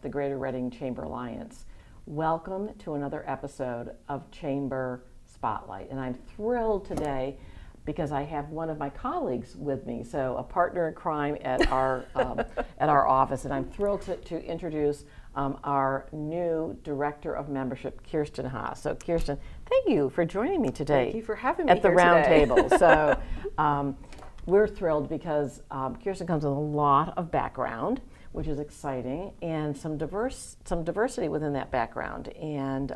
the Greater Reading Chamber Alliance. Welcome to another episode of Chamber Spotlight. And I'm thrilled today because I have one of my colleagues with me, so a partner in crime at our office. And I'm thrilled to introduce our new Director of Membership, Kirsten Haas. So Kirsten, thank you for joining me today. Thank you for having me at the here round today. table. So we're thrilled because Kirsten comes with a lot of background, which is exciting, and some diversity within that background. And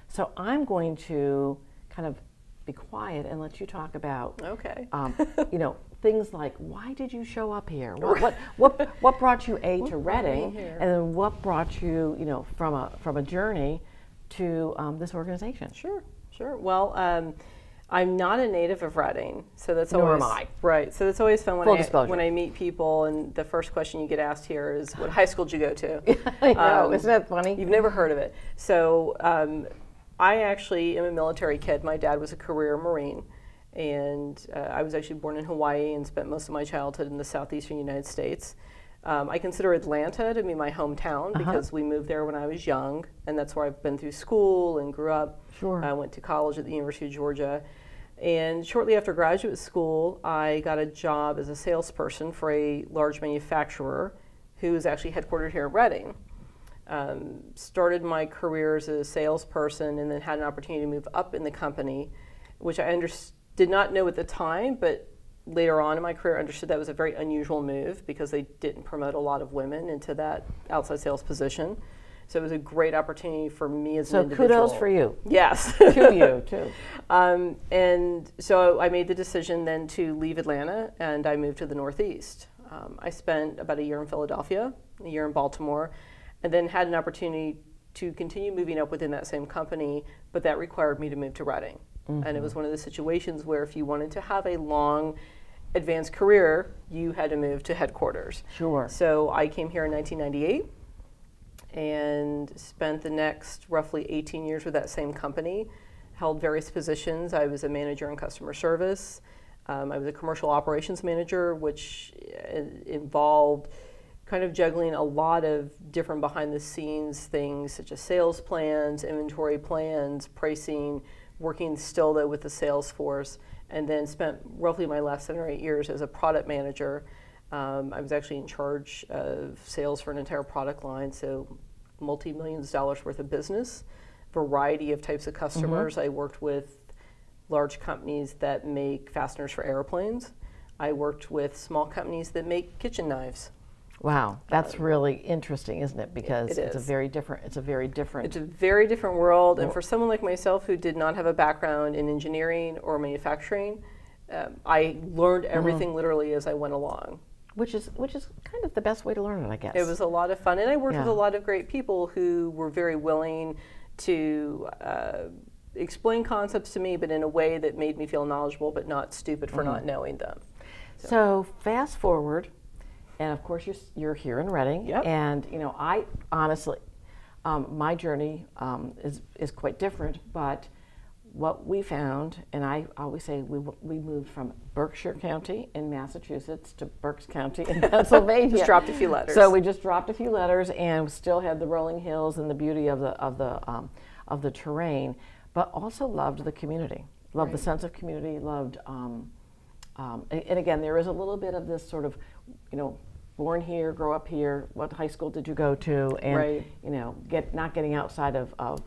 so I'm going to kind of be quiet and let you talk about, things like, why did you show up here? What brought you to Reading, and then what brought you, from a journey to this organization? Sure. Well, I'm not a native of Reading, so that's Nor always am I. Right. So that's always fun when I meet people, and the first question you get asked here is, "What high school did you go to?" I know, isn't that funny? You've never heard of it. So I actually am a military kid. My dad was a career Marine, and I was actually born in Hawaii and spent most of my childhood in the southeastern United States. I consider Atlanta to be my hometown because we moved there when I was young, and that's where I've been through school and grew up. Sure. I went to college at the University of Georgia. And shortly after graduate school, I got a job as a salesperson for a large manufacturer who is actually headquartered here in Reading. Started my career as a salesperson and then had an opportunity to move up in the company, which I did not know at the time, but later on in my career, I understood that was a very unusual move because they didn't promote a lot of women into that outside sales position. So it was a great opportunity for me as an individual. So kudos for you. Yes. To you, too. And so I made the decision then to leave Atlanta, and I moved to the Northeast. I spent about a year in Philadelphia, a year in Baltimore, and then had an opportunity to continue moving up within that same company, but that required me to move to Reading. And it was one of the situations where if you wanted to have a long advanced career, you had to move to headquarters. Sure. So I came here in 1998 and spent the next roughly 18 years with that same company, held various positions. I was a manager in customer service. I was a commercial operations manager, which involved kind of juggling a lot of different behind the scenes things such as sales plans, inventory plans, pricing, working still though with the sales force, and then spent roughly my last 7 or 8 years as a product manager. I was actually in charge of sales for an entire product line, so multi-millions of dollars worth of business, variety of types of customers. I worked with large companies that make fasteners for airplanes. I worked with small companies that make kitchen knives. Wow, that's really interesting, isn't it? Because it it's a very different. It's a very different world, and for someone like myself who did not have a background in engineering or manufacturing, I learned everything literally as I went along. Which is kind of the best way to learn it, I guess. It was a lot of fun, and I worked with a lot of great people who were very willing to explain concepts to me, but in a way that made me feel knowledgeable, but not stupid for not knowing them. So fast forward, and of course you're here in Reading, Yep. and I honestly, my journey is quite different, but what we found, and I always say we moved from Berkshire County in Massachusetts to Berks County in Pennsylvania. Just dropped a few letters. So we just dropped a few letters, and still had the rolling hills and the beauty of the terrain, but also loved the community, loved the sense of community, loved, and again, there is a little bit of this sort of, born here, grow up here. What high school did you go to? And not getting outside of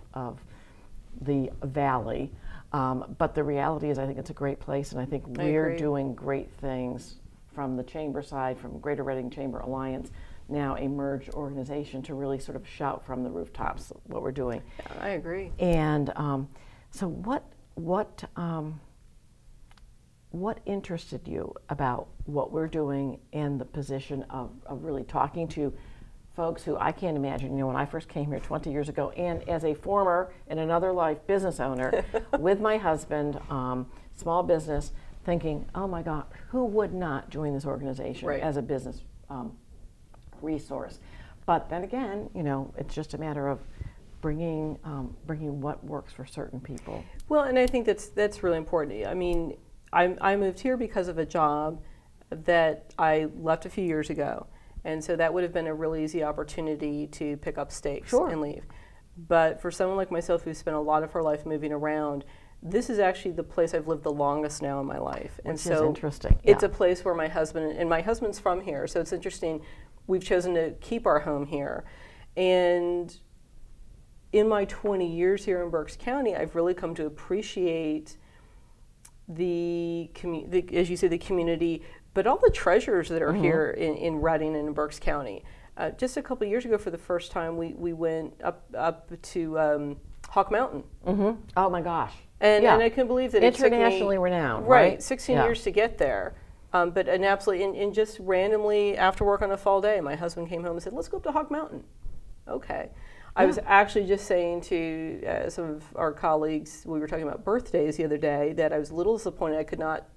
the valley, but the reality is I think it's a great place, and I think we're doing great things from the chamber side, from Greater Reading Chamber Alliance, now a merged organization, to really sort of shout from the rooftops what we're doing. Yeah, I agree. And so what interested you about what we're doing in the position of really talking to folks who I can't imagine, when I first came here 20 years ago, and as a former, in another life, business owner with my husband, small business, thinking, oh my God, who would not join this organization as a business resource? But then again, it's just a matter of bringing what works for certain people. Well, and I think that's really important. I mean, I moved here because of a job that I left a few years ago. And so that would have been a really easy opportunity to pick up stakes Sure. and leave. But for someone like myself who spent a lot of her life moving around, this is actually the place I've lived the longest now in my life. And Which so is interesting. it's a place where my husband's from here, so it's interesting. We've chosen to keep our home here. And in my 20 years here in Berks County, I've really come to appreciate as you say, the community, but all the treasures that are here in Reading and in Berks County. Just a couple of years ago, for the first time, we went up to Hawk Mountain. Oh my gosh. And I couldn't believe that internationally renowned, right? 16 years to get there. But and just randomly after work on a fall day, my husband came home and said, "Let's go up to Hawk Mountain." Okay. I was actually just saying to some of our colleagues, we were talking about birthdays the other day, that I was a little disappointed I could not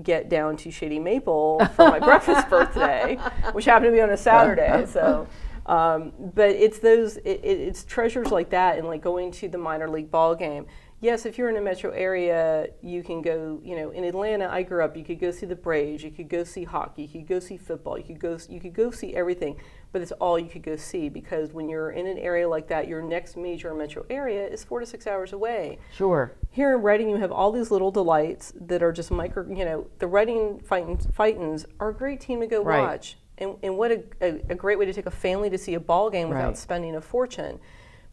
get down to Shady Maple for my breakfast birthday, which happened to be on a Saturday. So, but it's it's treasures like that, and like going to the minor league ball game. Yes, if you're in a metro area, you can go, in Atlanta, I grew up, you could go see the Braves, you could go see hockey, you could go see football, you could go see everything, but it's all you could go see, because when you're in an area like that, your next major metro area is 4 to 6 hours away. Sure. Here in Reading, you have all these little delights that are just the Reading Fightins are a great team to go watch. And what a great way to take a family to see a ball game without spending a fortune.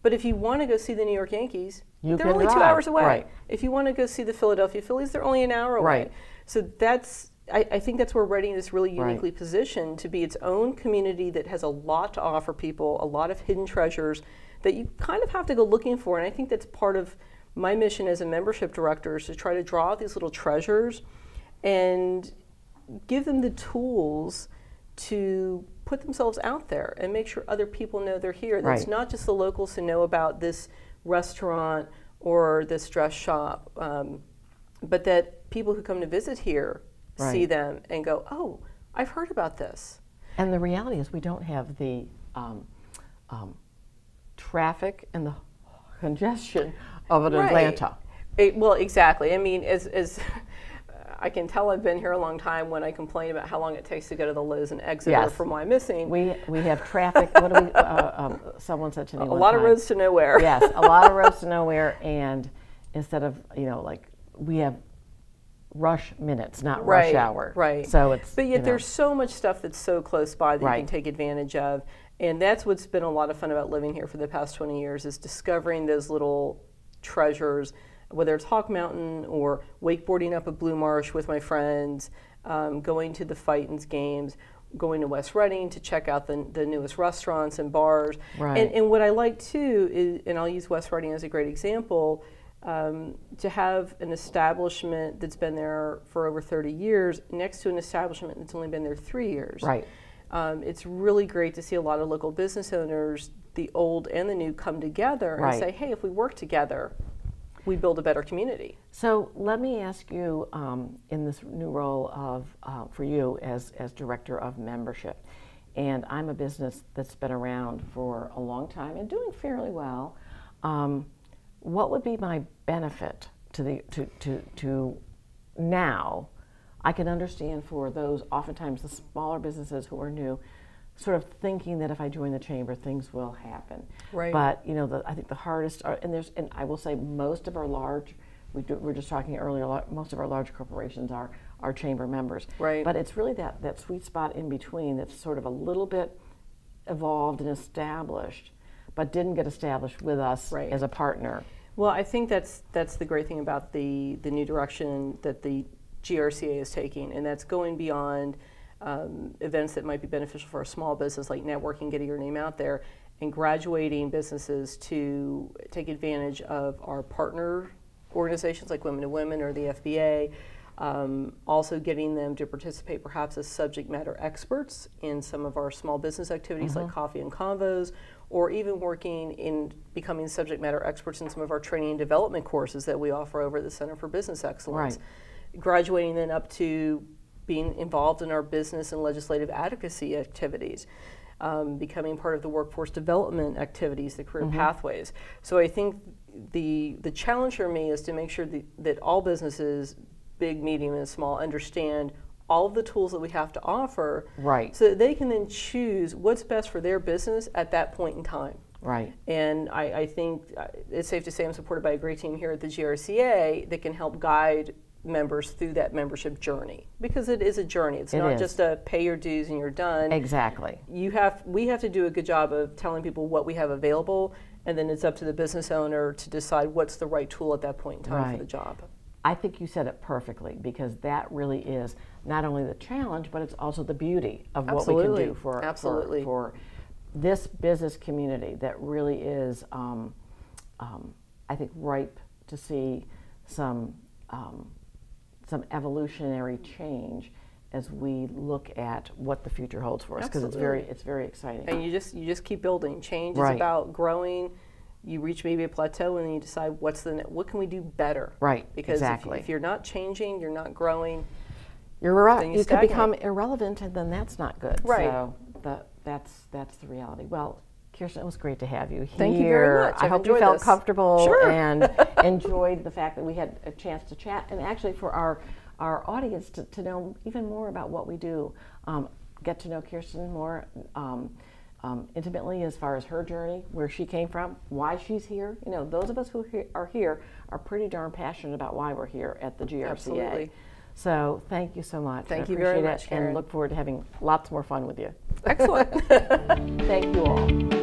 But if you want to go see the New York Yankees, they're only 2 hours away. Right. If you want to go see the Philadelphia Phillies, they're only an hour away. Right. So I think that's where Reading is really uniquely positioned to be its own community that has a lot to offer people, a lot of hidden treasures that you kind of have to go looking for. And I think that's part of my mission as a membership director, is to try to draw out these little treasures and give them the tools to put themselves out there and make sure other people know they're here. That's not just the locals who know about this restaurant or this dress shop, but that people who come to visit here see them and go, "Oh, I've heard about this." And the reality is we don't have the traffic and the congestion of an Atlanta. Well, exactly. I mean, as I can tell, I've been here a long time when I complain about how long it takes to go to the Lowe's and Exeter from why I'm missing. We have traffic. What do we? Someone said to me, a lot of roads to nowhere. Yes, a lot of roads to nowhere, and instead of we have rush minutes, not rush hour. Right. So it's but yet there's so much stuff that's so close by that you can take advantage of, and that's what's been a lot of fun about living here for the past 20 years, is discovering those little treasures. Whether it's Hawk Mountain or wakeboarding up at Blue Marsh with my friends, going to the Fightins games, going to West Reading to check out the newest restaurants and bars. And what I like too is, and I'll use West Reading as a great example, to have an establishment that's been there for over 30 years next to an establishment that's only been there 3 years. It's really great to see a lot of local business owners, the old and the new, come together and say, hey, if we work together, we build a better community. So let me ask you, in this new role of for you as director of membership, and I'm a business that's been around for a long time and doing fairly well. What would be my benefit to now? I can understand for those oftentimes the smaller businesses who are new, sort of thinking that if I join the chamber, things will happen. But I think the hardest are, and I will say most of our large, we were just talking earlier, most of our large corporations are chamber members. But it's really that sweet spot in between that's sort of a little bit evolved and established, but didn't get established with us as a partner. Well, I think that's the great thing about the new direction that the GRCA is taking, and that's going beyond events that might be beneficial for a small business like networking, getting your name out there, and graduating businesses to take advantage of our partner organizations like Women to Women or the FBA, also getting them to participate perhaps as subject matter experts in some of our small business activities like Coffee and Convos, or even working in becoming subject matter experts in some of our training and development courses that we offer over at the Center for Business Excellence. Graduating then up to being involved in our business and legislative advocacy activities, becoming part of the workforce development activities, the career pathways. So I think the challenge for me is to make sure that all businesses, big, medium, and small, understand all of the tools that we have to offer, Right. so that they can then choose what's best for their business at that point in time. Right. And I think it's safe to say I'm supported by a great team here at the GRCA that can help guide members through that membership journey, because it is a journey. It's not just a pay your dues and you're done. Exactly. We have to do a good job of telling people what we have available, and then it's up to the business owner to decide what's the right tool at that point in time for the job. I think you said it perfectly, because that really is not only the challenge, but it's also the beauty of what we can do for this business community that really is, I think, ripe to see some evolutionary change as we look at what the future holds for us, because it's very exciting. And you just keep building. Change is about growing. You reach maybe a plateau, and then you decide what can we do better. Right. Because if you're not changing, you're not growing. You're right. You could become irrelevant, and then that's not good. Right. So that's the reality. Well, Kirsten, it was great to have you here. Thank you very much. I hope you felt comfortable and enjoyed the fact that we had a chance to chat, and actually for our audience to know even more about what we do, get to know Kirsten more intimately as far as her journey, where she came from, why she's here. You know, those of us who are here are pretty darn passionate about why we're here at the GRCA. Absolutely. So thank you so much. Thank you very much, Karen. And look forward to having lots more fun with you. Excellent. Thank you all.